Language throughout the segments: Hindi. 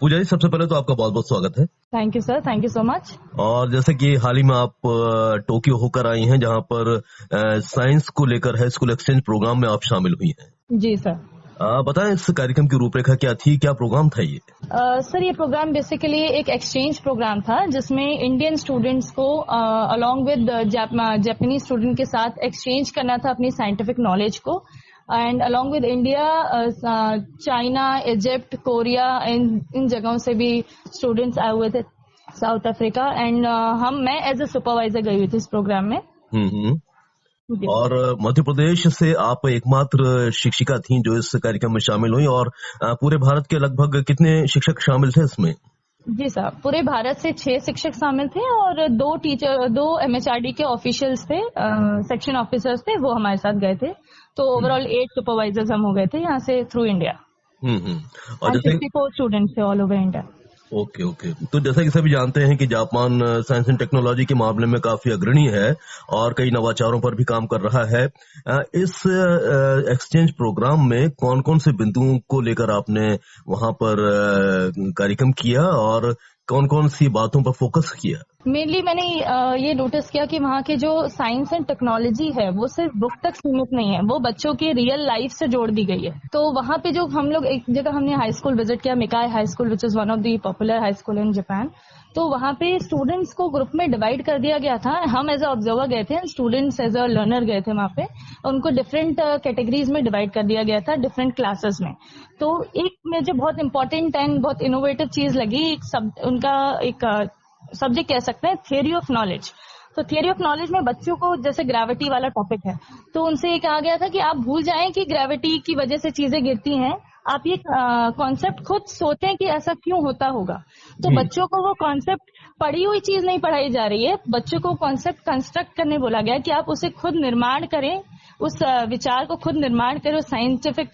पूजा जी, सबसे पहले तो आपका बहुत बहुत स्वागत है। Thank you sir, thank you so much. और जैसे कि हाल ही में आप टोक्यो होकर आई हैं, जहां पर साइंस को लेकर है स्कूल एक्सचेंज प्रोग्राम में आप शामिल हुई हैं। जी सर। बताएं इस कार्यक्रम की रूपरेखा क्या थी, क्या प्रोग्राम था ये? सर, ये प्रोग्राम बेसिकली एक एक्सचेंज प्रोग्राम था जिसमें इंडियन स्टूडेंट्स को अलोंग विद जापानीज स्टूडेंट के साथ एक्सचेंज करना था अपनी साइंटिफिक नॉलेज को। And along with India, China, Egypt, Korea, इन जगहों से भी स्टूडेंट्स आए हुए थे, साउथ अफ्रीका। एंड मैं एज ए सुपरवाइजर गई हुई थी इस प्रोग्राम में। और मध्य प्रदेश से आप एकमात्र शिक्षिका थीं जो इस कार्यक्रम में शामिल हुई। और पूरे भारत के लगभग कितने शिक्षक शामिल थे इसमें? जी साहब, पूरे भारत से 6 शिक्षक शामिल थे और 2 MHRD के ऑफिशियल्स थे, सेक्शन ऑफिसर्स थे, वो हमारे साथ गए थे। तो ओवरऑल 8 सुपरवाइजर्स हम हो गए थे यहाँ से थ्रू इंडिया। और 54 स्टूडेंट्स थे ऑल ओवर इंडिया। ओके। तो जैसा कि सभी जानते हैं कि जापान साइंस एंड टेक्नोलॉजी के मामले में काफी अग्रणी है और कई नवाचारों पर भी काम कर रहा है। इस एक्सचेंज प्रोग्राम में कौन कौन से बिंदुओं को लेकर आपने वहां पर कार्यक्रम किया और कौन कौन सी बातों पर फोकस किया? मेनली मैंने ये नोटिस किया कि वहाँ के जो साइंस एंड टेक्नोलॉजी है वो सिर्फ बुक तक सीमित नहीं है, वो बच्चों के रियल लाइफ से जोड़ दी गई है। तो वहाँ पे जो हम लोग एक जगह हमने हाई स्कूल विजिट किया, Mikai high school, which is one of the popular high school in Japan. तो वहाँ पे स्टूडेंट्स को ग्रुप में डिवाइड कर दिया गया था। हम एज अ ऑब्जर्वर गए थे, स्टूडेंट्स एज अ लर्नर गए थे वहाँ पे। उनको डिफरेंट कैटेगरीज में डिवाइड कर दिया गया था, डिफरेंट क्लासेस में। तो एक मुझे बहुत इंपॉर्टेंट एंड बहुत इनोवेटिव चीज लगी, उनका एक सब्जेक्ट कह सकते हैं, थ्योरी ऑफ नॉलेज। तो थ्योरी ऑफ नॉलेज में बच्चों को, जैसे ग्रेविटी वाला टॉपिक है, तो उनसे ये कहा गया था कि आप भूल जाएं कि ग्रेविटी की वजह से चीजें गिरती हैं, आप ये कॉन्सेप्ट खुद सोचें कि ऐसा क्यों होता होगा। तो बच्चों को वो कॉन्सेप्ट, पढ़ी हुई चीज नहीं पढ़ाई जा रही है, बच्चों को कॉन्सेप्ट कंस्ट्रक्ट करने बोला गया कि आप उसे खुद निर्माण करें, उस विचार को खुद निर्माण करें, उस साइंटिफिक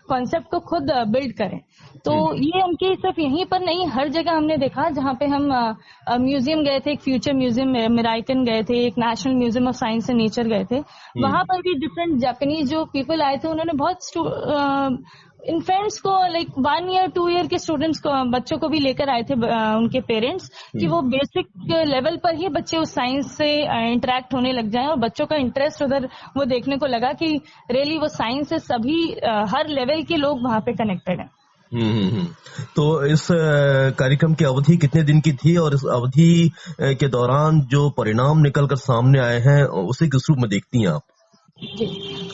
कॉन्सेप्ट को खुद बिल्ड करें। तो ये उनकी सिर्फ यहीं पर नहीं, हर जगह हमने देखा। जहाँ पे हम म्यूजियम गए थे, एक फ्यूचर म्यूजियम मिराइकन गए थे, एक national museum of science and nature गए थे, वहां पर भी डिफरेंट जापानीज जो पीपल आए थे, उन्होंने बहुत इन्फेंट्स को, लाइक 1 ईयर 2 ईयर के स्टूडेंट्स को, बच्चों को भी लेकर आए थे उनके पेरेंट्स, कि वो बेसिक लेवल पर ही बच्चे उस साइंस से इंटरेक्ट होने लग जाएं और बच्चों का इंटरेस्ट उधर वो देखने को लगा कि रियली वो साइंस से सभी हर लेवल के लोग वहां पे कनेक्टेड हैं। तो इस कार्यक्रम की अवधि कितने दिन की थी और इस अवधि के दौरान जो परिणाम निकलकर सामने आए हैं उसे किस रूप में देखती हैं आप? जी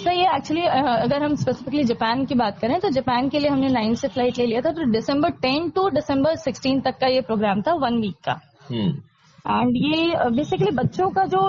सर, ये एक्चुअली अगर हम स्पेसिफिकली जापान की बात करें तो जापान के लिए हमने 9 से फ्लाइट ले लिया था। तो December 10 to December 16 तक का ये प्रोग्राम था, 1 वीक का। एंड ये बेसिकली बच्चों का जो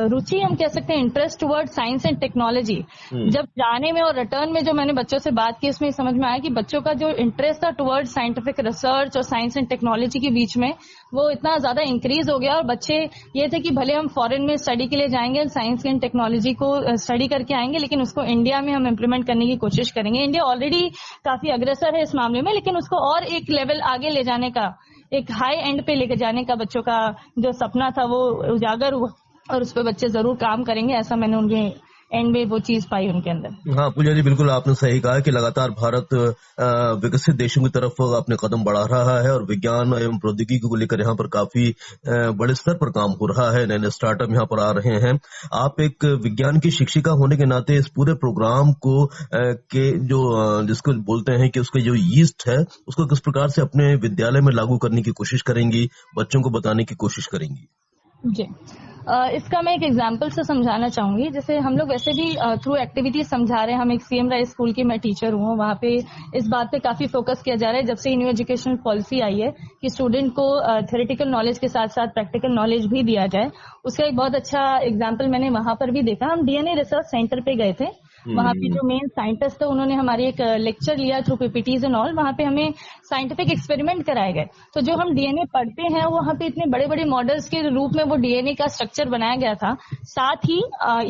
रुचि, हम कह सकते हैं, interest toward science and technology, जब जाने में और रिटर्न में जो मैंने बच्चों से बात की, इसमें समझ में आया कि बच्चों का जो इंटरेस्ट था टुवर्ड साइंटिफिक रिसर्च और साइंस एंड टेक्नोलॉजी के बीच में, वो इतना ज्यादा इंक्रीज हो गया। और बच्चे ये थे कि भले हम फॉरेन में स्टडी के लिए जाएंगे, साइंस एंड टेक्नोलॉजी को स्टडी करके आएंगे, लेकिन उसको इंडिया में हम इम्प्लीमेंट करने की कोशिश करेंगे। इंडिया ऑलरेडी काफी अग्रसर है इस मामले में, लेकिन उसको और एक लेवल आगे ले जाने का, एक हाई एंड पे लेके जाने का बच्चों का जो सपना था वो उजागर हुआ और उस पर बच्चे जरूर काम करेंगे, ऐसा मैंने उनके एंड में वो चीज पाई उनके अंदर। हाँ पूजा जी, बिल्कुल आपने सही कहा कि लगातार भारत विकसित देशों की तरफ अपने कदम बढ़ा रहा है और विज्ञान एवं प्रौद्योगिकी को लेकर यहाँ पर काफी बड़े स्तर पर काम हो रहा है, नए नए स्टार्टअप यहाँ पर आ रहे हैं। आप एक विज्ञान की शिक्षिका होने के नाते इस पूरे प्रोग्राम को के जो जिसको बोलते हैं कि उसका जो यीस्ट है, उसको किस प्रकार से अपने विद्यालय में लागू करने की कोशिश करेंगी, बच्चों को बताने की कोशिश करेंगी? जी, इसका मैं एक एग्जाम्पल से समझाना चाहूंगी। जैसे हम लोग वैसे भी थ्रू एक्टिविटीज समझा रहे हैं। हम एक CM राय स्कूल की मैं टीचर हूँ, वहाँ पे इस बात पे काफी फोकस किया जा रहा है जब से न्यू एजुकेशन पॉलिसी आई है कि स्टूडेंट को थ्योरेटिकल नॉलेज के साथ साथ प्रैक्टिकल नॉलेज भी दिया जाए। उसका एक बहुत अच्छा एग्जाम्पल मैंने वहाँ पर भी देखा। हम DNA रिसर्च सेंटर पे गए थे, वहाँ पे जो मेन साइंटिस्ट थे उन्होंने हमारी एक लेक्चर लिया थ्रू PPTs एंड ऑल। वहाँ पे हमें साइंटिफिक एक्सपेरिमेंट कराए गए। तो जो हम DNA पढ़ते हैं वहाँ पे इतने बड़े बड़े मॉडल्स के रूप में वो DNA का स्ट्रक्चर बनाया गया था। साथ ही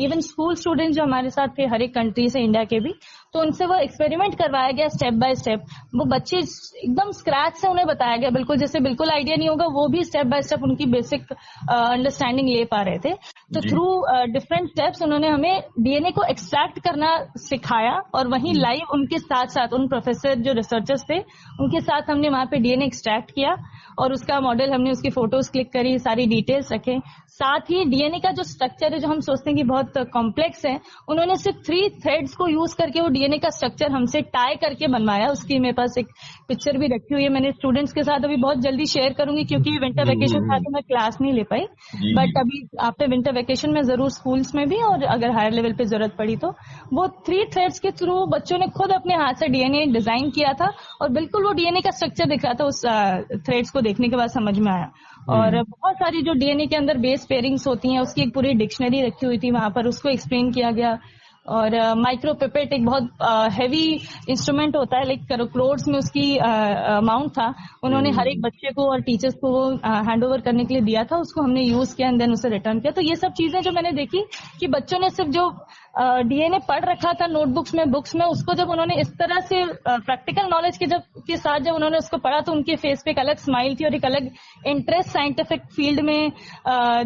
इवन स्कूल स्टूडेंट जो हमारे साथ थे, हर एक कंट्री से, इंडिया के भी, तो उनसे वो एक्सपेरिमेंट करवाया गया स्टेप बाय स्टेप। वो बच्चे एकदम स्क्रैच से उन्हें बताया गया, बिल्कुल जैसे बिल्कुल आइडिया नहीं होगा वो भी स्टेप बाय स्टेप उनकी बेसिक अंडरस्टैंडिंग ले पा रहे थे। तो थ्रू डिफरेंट स्टेप्स उन्होंने हमें डीएनए को एक्सट्रैक्ट करना सिखाया, और वहीं लाइव उनके साथ साथ उन प्रोफेसर जो रिसर्चर्स थे उनके साथ हमने वहां पे डीएनए एक्सट्रैक्ट किया, और उसका मॉडल हमने उसकी फोटोज क्लिक करी, सारी डिटेल्स रखे। साथ ही डीएनए का जो स्ट्रक्चर है जो हम सोचते हैं कि बहुत कॉम्प्लेक्स है, उन्होंने सिर्फ 3 थ्रेड्स को यूज करके वो डीएनए का स्ट्रक्चर हमसे टाई करके बनवाया। उसकी मेरे पास एक पिक्चर भी रखी हुई है, मैंने स्टूडेंट्स के साथ अभी बहुत जल्दी शेयर करूंगी क्योंकि विंटर वेकेशन था तो मैं क्लास नहीं ले पाई, बट अभी आफ्टर विंटर वेकेशन में जरूर स्कूल्स में भी, और अगर हायर लेवल पे जरूरत पड़ी तो वो 3 थ्रेड्स के थ्रू बच्चों ने खुद अपने हाथ से डीएनए डिजाइन किया था, और बिल्कुल वो डीएनए का स्ट्रक्चर दिख रहा था। उस थ्रेड्स को देखने के बाद समझ में आया। और बहुत सारी जो डीएनए के अंदर बेस पेयरिंग्स होती हैं उसकी एक पूरी डिक्शनरी रखी हुई थी वहां पर, उसको एक्सप्लेन किया गया। और माइक्रोपिपेट एक बहुत हैवी इंस्ट्रूमेंट होता है, लाइक करोड़्स में उसकी अमाउंट था, उन्होंने हर एक बच्चे को और टीचर्स को वो हैंड ओवर करने के लिए दिया था, उसको हमने यूज किया एंड देन उसे रिटर्न किया। तो ये सब चीजें जो मैंने देखी कि बच्चों ने सिर्फ जो डीएनए पढ़ रखा था नोटबुक्स में, बुक्स में, उसको जब उन्होंने इस तरह से प्रैक्टिकल नॉलेज के साथ जब उन्होंने उसको पढ़ा तो उनके फेस पे एक अलग स्माइल थी और एक अलग इंटरेस्ट साइंटिफिक फील्ड में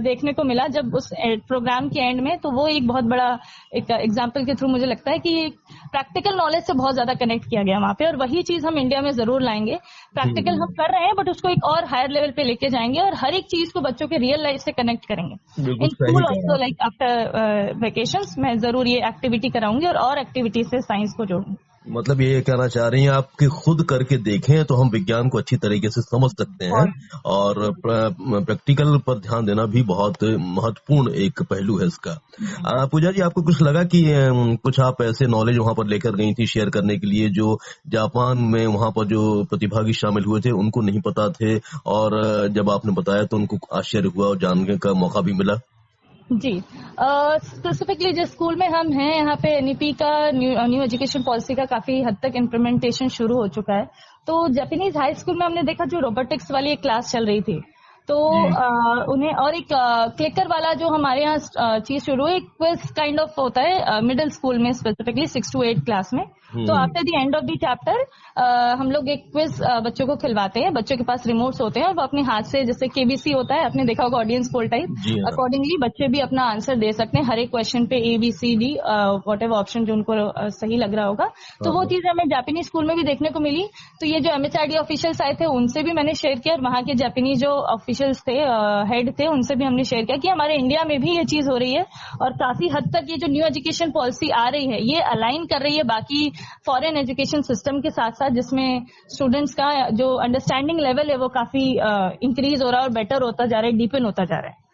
देखने को मिला जब उस प्रोग्राम के एंड में। तो वो एक बहुत बड़ा एक एग्जाम्पल के थ्रू मुझे लगता है कि प्रैक्टिकल नॉलेज से बहुत ज्यादा कनेक्ट किया गया वहां पे, और वही चीज हम इंडिया में जरूर लाएंगे। प्रैक्टिकल हम कर रहे हैं बट उसको एक और हायर लेवल पे लेके जाएंगे और हर एक चीज को बच्चों के रियल लाइफ से कनेक्ट करेंगे। In school also like after vacations मैं जरूर ये एक्टिविटी कराऊंगी और एक्टिविटी से साइंस को जोड़ूंगी। मतलब ये कहना चाह रही हैं आप कि खुद करके देखें तो हम विज्ञान को अच्छी तरीके से समझ सकते हैं, और प्रैक्टिकल पर ध्यान देना भी बहुत महत्वपूर्ण एक पहलू है इसका। पूजा जी, आपको कुछ लगा कि कुछ आप ऐसे नॉलेज वहां पर लेकर गई थी शेयर करने के लिए जो जापान में वहां पर जो प्रतिभागी शामिल हुए थे उनको नहीं पता थे, और जब आपने बताया तो उनको आश्चर्य हुआ और जानने का मौका भी मिला? जी, स्पेसिफिकली जिस स्कूल में हम हैं यहाँ पे एनईपी का न्यू एजुकेशन पॉलिसी का काफी हद तक इम्प्लीमेंटेशन शुरू हो चुका है। तो जापानीज हाई स्कूल में हमने देखा जो रोबोटिक्स वाली एक क्लास चल रही थी, तो उन्हें और एक क्लिकर वाला जो हमारे यहाँ चीज शुरू हुई, क्विज काइंड ऑफ होता है मिडिल स्कूल में स्पेसिफिकली 6 to 8 क्लास में। तो after the end of the chapter हम लोग एक क्विज बच्चों को खिलवाते हैं। बच्चों के पास रिमोट्स होते हैं और वो अपने हाथ से, जैसे केबीसी होता है, आपने देखा होगा ऑडियंस पोल टाइप, अकॉर्डिंगली बच्चे भी अपना आंसर दे सकते हैं हर एक क्वेश्चन पे, ABCD वॉट एवर ऑप्शन जो उनको सही लग रहा होगा। तो वो चीज हमें जापानीज स्कूल में भी देखने को मिली। तो ये जो MHRD ऑफिशियल्स आए थे उनसे भी मैंने शेयर किया, और वहाँ के जापानीज जो ऑफिशियल्स थे, हेड थे, उनसे भी हमने शेयर किया कि हमारे इंडिया में भी ये चीज हो रही है, और काफी हद तक ये जो न्यू एजुकेशन पॉलिसी आ रही है ये अलाइन कर रही है बाकी फॉरेन एजुकेशन सिस्टम के साथ साथ, जिसमें स्टूडेंट्स का जो अंडरस्टैंडिंग लेवल है वो काफी इंक्रीज हो रहा है और बेटर होता जा रहा है, डीपन होता जा रहा है।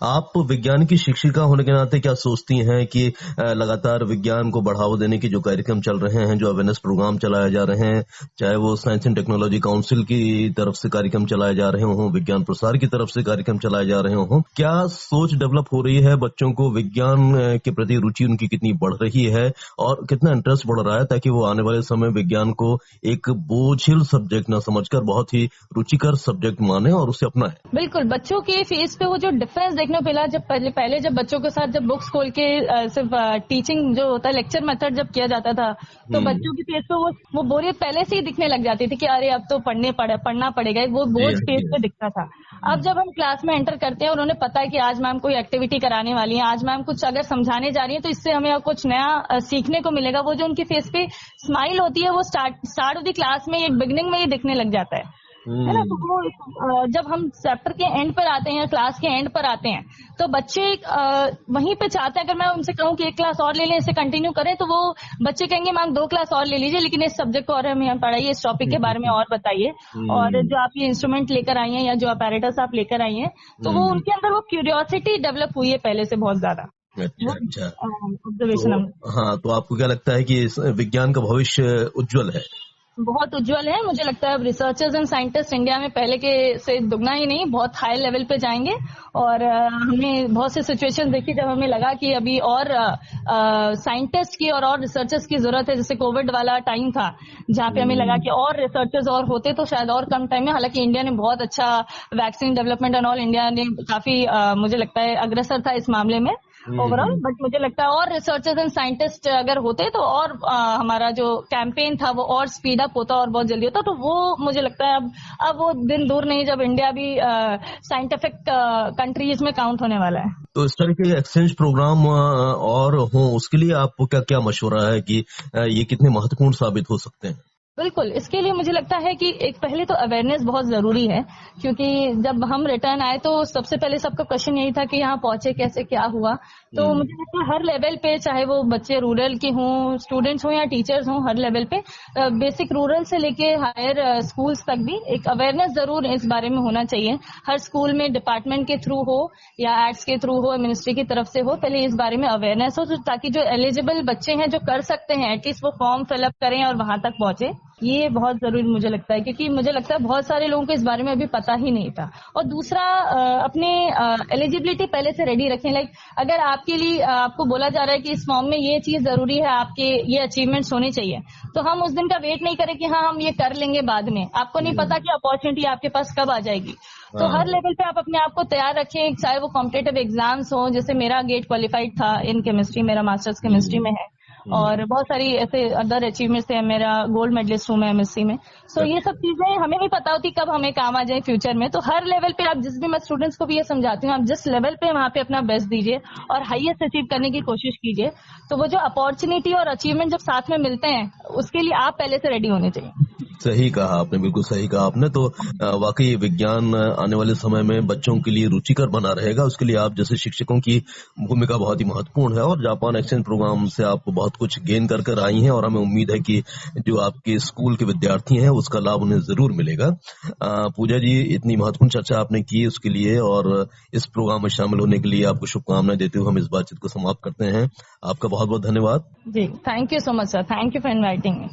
आप विज्ञान की शिक्षिका होने के नाते क्या सोचती हैं कि लगातार विज्ञान को बढ़ावा देने के जो कार्यक्रम चल रहे हैं, जो अवेयरनेस प्रोग्राम चलाए जा रहे हैं, चाहे वो साइंस एंड टेक्नोलॉजी काउंसिल की तरफ से कार्यक्रम चलाए जा रहे हों, विज्ञान प्रसार की तरफ से कार्यक्रम चलाए जा रहे हों, क्या सोच डेवलप हो रही है? बच्चों को विज्ञान के प्रति रुचि उनकी कितनी बढ़ रही है और कितना इंटरेस्ट बढ़ रहा है, ताकि वो आने वाले समय विज्ञान को एक बोझिल सब्जेक्ट न समझकर बहुत ही रुचिकर सब्जेक्ट माने और उसे अपनाएं? बिल्कुल, बच्चों के फेस पे वो जो डिफरेंस देखने को मिला, जब पहले जब बच्चों के साथ जब बुक्स खोल के सिर्फ टीचिंग जो होता है, लेक्चर मेथड जब किया जाता था, तो बच्चों के फेस पे वो बोरियत पहले से ही दिखने लग जाती थी कि अरे अब तो पढ़ना पड़ेगा, वो बोझ फेस पे दिखता था। अब जब हम क्लास में एंटर करते हैं और उन्हें पता है कि आज मैम कोई एक्टिविटी कराने वाली है, आज मैम कुछ अगर समझाने जा रही है तो इससे हमें कुछ नया सीखने को मिलेगा, वो जो उनके फेस पे स्माइल होती है वो स्टार्ट ऑफ द क्लास में, एक बिगनिंग में ही दिखने लग जाता है ना। तो वो जब हम चैप्टर के एंड पर आते हैं, क्लास के एंड पर आते हैं, तो बच्चे वहीं पे चाहते हैं, अगर मैं उनसे कहूँ कि एक क्लास और ले लें, इसे कंटिन्यू करें, तो वो बच्चे कहेंगे मैम 2 क्लास और ले लीजिए, लेकिन इस सब्जेक्ट को और हमें पढ़ाइए, इस टॉपिक के बारे में और बताइए। और जो आप ये इंस्ट्रूमेंट लेकर आई हैं या जो अपैरेटस आप लेकर आई हैं, तो वो उनके अंदर वो क्यूरियोसिटी डेवलप हुई है पहले से बहुत ज्यादा। अच्छा। ऑब्जर्वेशन। हाँ, तो आपको क्या लगता है कि विज्ञान का भविष्य उज्जवल है? बहुत उज्जवल है। मुझे लगता है अब रिसर्चर्स एंड साइंटिस्ट इंडिया में पहले के से दुगना ही नहीं, बहुत हाई लेवल पे जाएंगे। और हमने बहुत से सिचुएशन देखी जब हमें लगा कि अभी और साइंटिस्ट की और रिसर्चर्स की जरूरत है, जैसे कोविड वाला टाइम था जहाँ पे हमें लगा कि और रिसर्चर्स और होते तो शायद और कम टाइम में, हालांकि इंडिया ने बहुत अच्छा vaccine development and all, India ने काफी मुझे लगता है अग्रसर था इस मामले में। ओवरऑल। बट मुझे लगता है और रिसर्चर्स एंड साइंटिस्ट अगर होते तो और हमारा जो कैंपेन था वो और स्पीड अप होता और बहुत जल्दी होता। तो वो मुझे लगता है अब वो दिन दूर नहीं जब इंडिया भी साइंटिफिक कंट्रीज में काउंट होने वाला है। तो इस तरह के एक्सचेंज प्रोग्राम और हो, उसके लिए आपको क्या क्या मशवरा है कि ये कितने महत्वपूर्ण साबित हो सकते हैं? बिल्कुल, इसके लिए मुझे लगता है कि एक पहले तो अवेयरनेस बहुत जरूरी है, क्योंकि जब हम रिटर्न आए तो सबसे पहले सबका क्वेश्चन यही था कि यहाँ पहुंचे कैसे, क्या हुआ। तो मुझे लगता है हर लेवल पे, चाहे वो बच्चे रूरल के हों, स्टूडेंट्स हों या टीचर्स हों, हर लेवल पे बेसिक रूरल से लेके हायर स्कूल्स तक भी एक अवेयरनेस जरूर इस बारे में होना चाहिए। हर स्कूल में डिपार्टमेंट के थ्रू हो या एड्स के थ्रू हो, मिनिस्ट्री की तरफ से हो, पहले इस बारे में अवेयरनेस हो, ताकि जो एलिजिबल बच्चे हैं जो कर सकते हैं एटलीस्ट वो फॉर्म फिलअप करें और वहां तक पहुंचे। ये बहुत जरूरी मुझे लगता है, क्योंकि मुझे लगता है बहुत सारे लोगों को इस बारे में अभी पता ही नहीं था। और दूसरा, अपने एलिजिबिलिटी पहले से रेडी रखें। लाइक अगर आपके लिए आपको बोला जा रहा है कि इस फॉर्म में ये चीज जरूरी है, आपके ये अचीवमेंट्स होने चाहिए, तो हम उस दिन का वेट नहीं करें कि हाँ हम ये कर लेंगे बाद में। आपको नहीं पता कि अपॉर्चुनिटी आपके पास कब आ जाएगी। तो हर लेवल पे आप अपने आप को तैयार रखें, चाहे वो कॉम्पिटेटिव एग्जाम्स हो। जैसे मेरा गेट क्वालिफाइड था इन केमिस्ट्री, मेरा मास्टर्स केमिस्ट्री में है, और बहुत सारी ऐसे अदर अचीवमेंट्स थे। मेरा गोल्ड मेडलिस्ट हूँ मैं एमएससी में। सो ये सब चीजें हमें नहीं पता होती कब हमें काम आ जाए फ्यूचर में। तो हर लेवल पे आप, जिस भी मैं स्टूडेंट्स को भी ये समझाती हूँ, आप जिस लेवल पे वहाँ पे अपना बेस्ट दीजिए और हाईएस्ट अचीव करने की कोशिश कीजिए। तो वो जो अपॉर्चुनिटी और अचीवमेंट जब साथ में मिलते हैं, उसके लिए आप पहले से रेडी होने चाहिए। सही कहा आपने, बिल्कुल सही कहा आपने। तो वाकई विज्ञान आने वाले समय में बच्चों के लिए रुचिकर बना रहेगा, उसके लिए आप जैसे शिक्षकों की भूमिका बहुत ही महत्वपूर्ण है। और जापान एक्सचेंज प्रोग्राम से आप बहुत कुछ गेन कर आई हैं, और हमें उम्मीद है कि जो आपके स्कूल के विद्यार्थी हैं उसका लाभ उन्हें जरूर मिलेगा। पूजा जी, इतनी महत्वपूर्ण चर्चा आपने की उसके लिए और इस प्रोग्राम में शामिल होने के लिए आपको शुभकामनाएं देते हुए हम इस बातचीत को समाप्त करते हैं। आपका बहुत बहुत धन्यवाद। जी, thank you so much sir, thank you for inviting me.